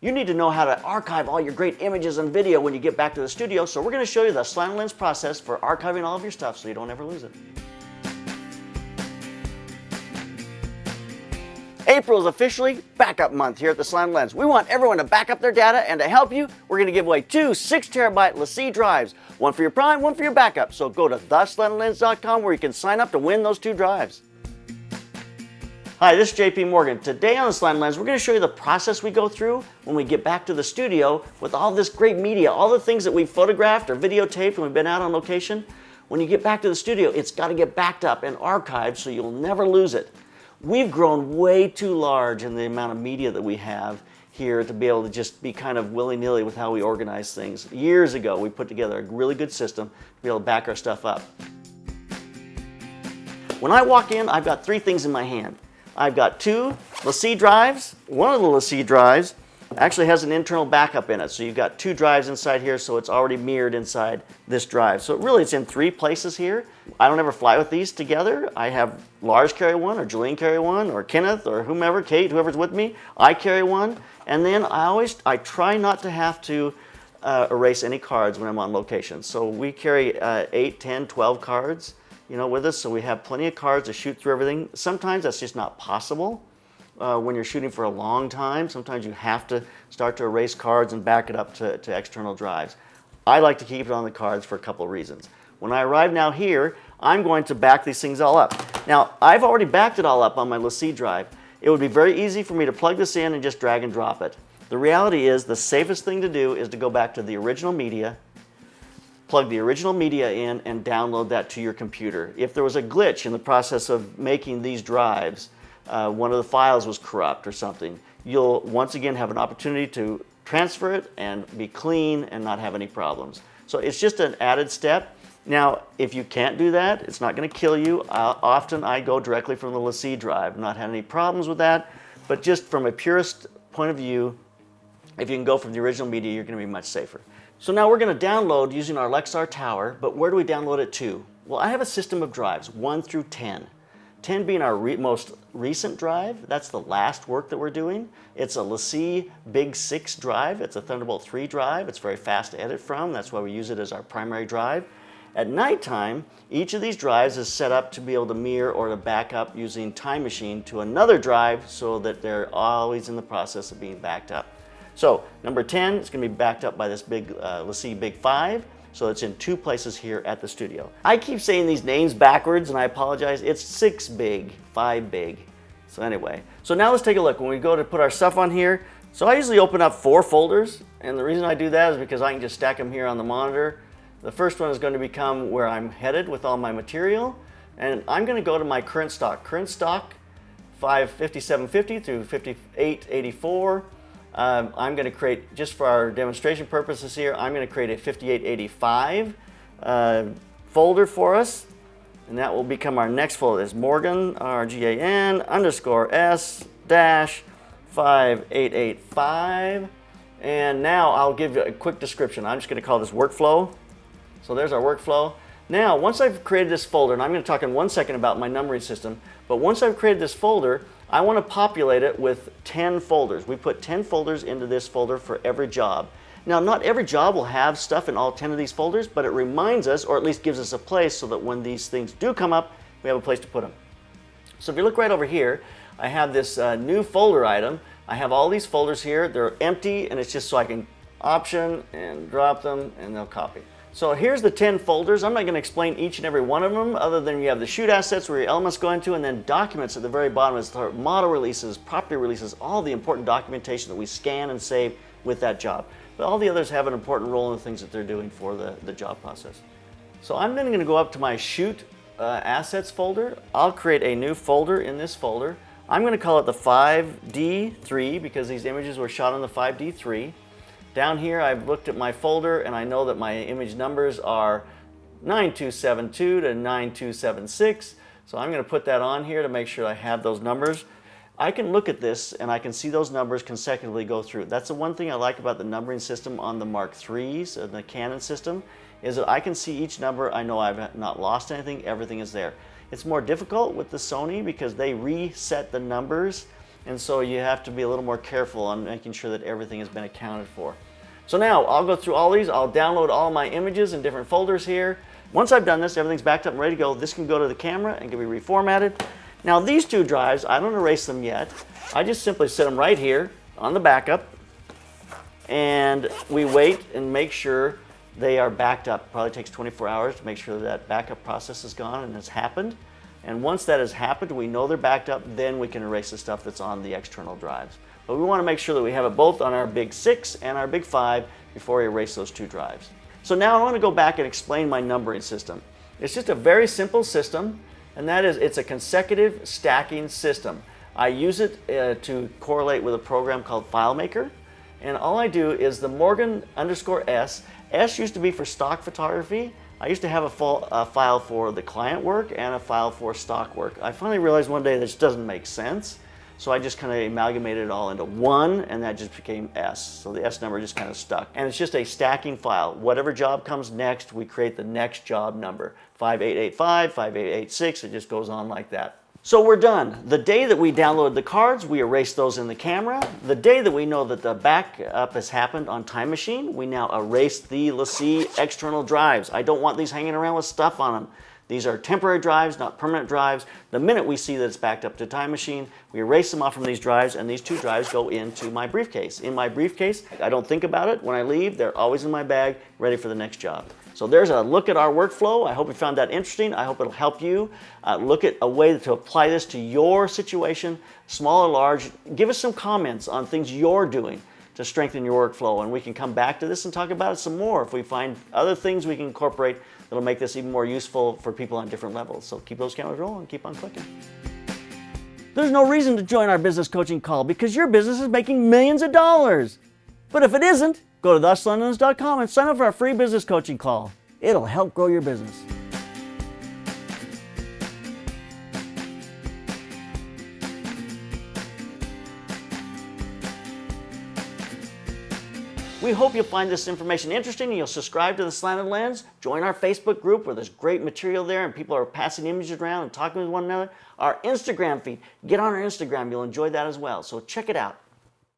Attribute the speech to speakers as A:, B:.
A: You need to know how to archive all your great images and video when you get back to the studio, so we're going to show you the Slanted Lens process for archiving all of your stuff so you don't ever lose it. April is officially backup month here at the Slanted Lens. We want everyone to back up their data, and to help you, we're going to give away 2 6-terabyte LaCie drives. One for your prime, one for your backup. So go to theslantedlens.com where you can sign up to win those 2 drives. Hi, this is JP Morgan. Today on the Slanted Lens, we're going to show you the process we go through when we get back to the studio with all this great media, all the things that we've photographed or videotaped when we've been out on location. When you get back to the studio, it's got to get backed up and archived so you'll never lose it. We've grown way too large in the amount of media that we have here to be able to just be kind of willy-nilly with how we organize things. Years ago, we put together a really good system to be able to back our stuff up. When I walk in, I've got 3 things in my hand. I've got 2 LaCie drives. One of the LaCie drives actually has an internal backup in it. So you've got 2 drives inside here, so it's already mirrored inside this drive. So really it's in 3 places here. I don't ever fly with these together. I have Lars carry one, or Jolene carry one, or Kenneth, or whomever, Kate, whoever's with me. I carry one. And then I try not to have to erase any cards when I'm on location. So we carry 8, 10, 12 cards, with us, so we have plenty of cards to shoot through everything. Sometimes that's just not possible when you're shooting for a long time. Sometimes you have to start to erase cards and back it up to external drives. I like to keep it on the cards for a couple of reasons. When I arrive now here, I'm going to back these things all up. Now, I've already backed it all up on my LaCie drive. It would be very easy for me to plug this in and just drag and drop it. The reality is the safest thing to do is to go back to the original media, plug the original media in, and download that to your computer. If there was a glitch in the process of making these drives, one of the files was corrupt or something, you'll once again have an opportunity to transfer it and be clean and not have any problems. So it's just an added step. Now, if you can't do that, it's not going to kill you. Often I go directly from the LaCie drive. I've not had any problems with that, but just from a purist point of view, if you can go from the original media, you're going to be much safer. So now we're going to download using our Lexar Tower, but where do we download it to? Well, I have a system of drives, 1 through 10. 10 being our most recent drive. That's the last work that we're doing. It's a LaCie Big 6 drive. It's a Thunderbolt 3 drive. It's very fast to edit from. That's why we use it as our primary drive. At nighttime, each of these drives is set up to be able to mirror or to back up using Time Machine to another drive so that they're always in the process of being backed up. So number 10 is going to be backed up by this big LaCie Big 5, so it's in 2 places here at the studio. I keep saying these names backwards, and I apologize. It's 6 big, 5 big. So anyway, so now let's take a look. When we go to put our stuff on here, so I usually open up 4 folders, and the reason I do that is because I can just stack them here on the monitor. The first one is going to become where I'm headed with all my material, and I'm going to go to my current stock. Current stock, 5750 through 5884. I'm going to create, just for our demonstration purposes here, I'm going to create a 5885 folder for us, and that will become our next folder. It's Morgan, RGAN _S dash 5885. And now I'll give you a quick description. I'm just going to call this workflow. So there's our workflow. Now, once I've created this folder, and I'm going to talk in 1 second about my numbering system, but once I've created this folder, I want to populate it with 10 folders. We put 10 folders into this folder for every job. Now, not every job will have stuff in all 10 of these folders, but it reminds us, or at least gives us a place so that when these things do come up, we have a place to put them. So if you look right over here, I have this new folder item. I have all these folders here. They're empty, and it's just so I can option and drop them, and they'll copy. So here's the 10 folders. I'm not going to explain each and every one of them, other than you have the shoot assets where your elements go into, and then documents at the very bottom is the model releases, property releases, all the important documentation that we scan and save with that job. But all the others have an important role in the things that they're doing for the job process. So I'm then going to go up to my shoot assets folder. I'll create a new folder in this folder. I'm going to call it the 5D3 because these images were shot on the 5D3. Down here, I've looked at my folder and I know that my image numbers are 9272 to 9276. So I'm going to put that on here to make sure I have those numbers. I can look at this and I can see those numbers consecutively go through. That's the one thing I like about the numbering system on the Mark IIIs and the Canon system, is that I can see each number. I know I've not lost anything. Everything is there. It's more difficult with the Sony because they reset the numbers And so you have to be a little more careful on making sure that everything has been accounted for. So now I'll go through all these. I'll download all my images in different folders here. Once I've done this, everything's backed up and ready to go. This can go to the camera and can be reformatted. Now these two drives, I don't erase them yet. I just simply set them right here on the backup, and we wait and make sure they are backed up. Probably takes 24 hours to make sure that backup process is gone and has happened. And once that has happened, we know they're backed up, then we can erase the stuff that's on the external drives. But we want to make sure that we have it both on our big 6 and our big 5 before we erase those two drives. So now I want to go back and explain my numbering system. It's just a very simple system, and that is it's a consecutive stacking system. I use it to correlate with a program called FileMaker, and all I do is the Morgan_S. S used to be for stock photography. I used to have a file for the client work and a file for stock work. I finally realized one day this doesn't make sense, so I just kind of amalgamated it all into one, and that just became S. So the S number just kind of stuck. And it's just a stacking file. Whatever job comes next, we create the next job number. 5885, 5886, it just goes on like that. So we're done. The day that we download the cards, we erase those in the camera. The day that we know that the backup has happened on Time Machine, we now erase the LaCie external drives. I don't want these hanging around with stuff on them. These are temporary drives, not permanent drives. The minute we see that it's backed up to Time Machine, we erase them off from these drives, and these two drives go into my briefcase. In my briefcase, I don't think about it. When I leave, they're always in my bag, ready for the next job. So there's a look at our workflow. I hope you found that interesting. I hope it'll help you look at a way to apply this to your situation, small or large. Give us some comments on things you're doing to strengthen your workflow, and we can come back to this and talk about it some more if we find other things we can incorporate that'll make this even more useful for people on different levels. So keep those cameras rolling, keep on clicking. There's no reason to join our business coaching call because your business is making millions of dollars. But if it isn't, go to theslanted.com and sign up for our free business coaching call. It'll help grow your business. We hope you'll find this information interesting and you'll subscribe to The Slanted Lens. Join our Facebook group where there's great material there and people are passing images around and talking with one another. Our Instagram feed. Get on our Instagram. You'll enjoy that as well. So check it out.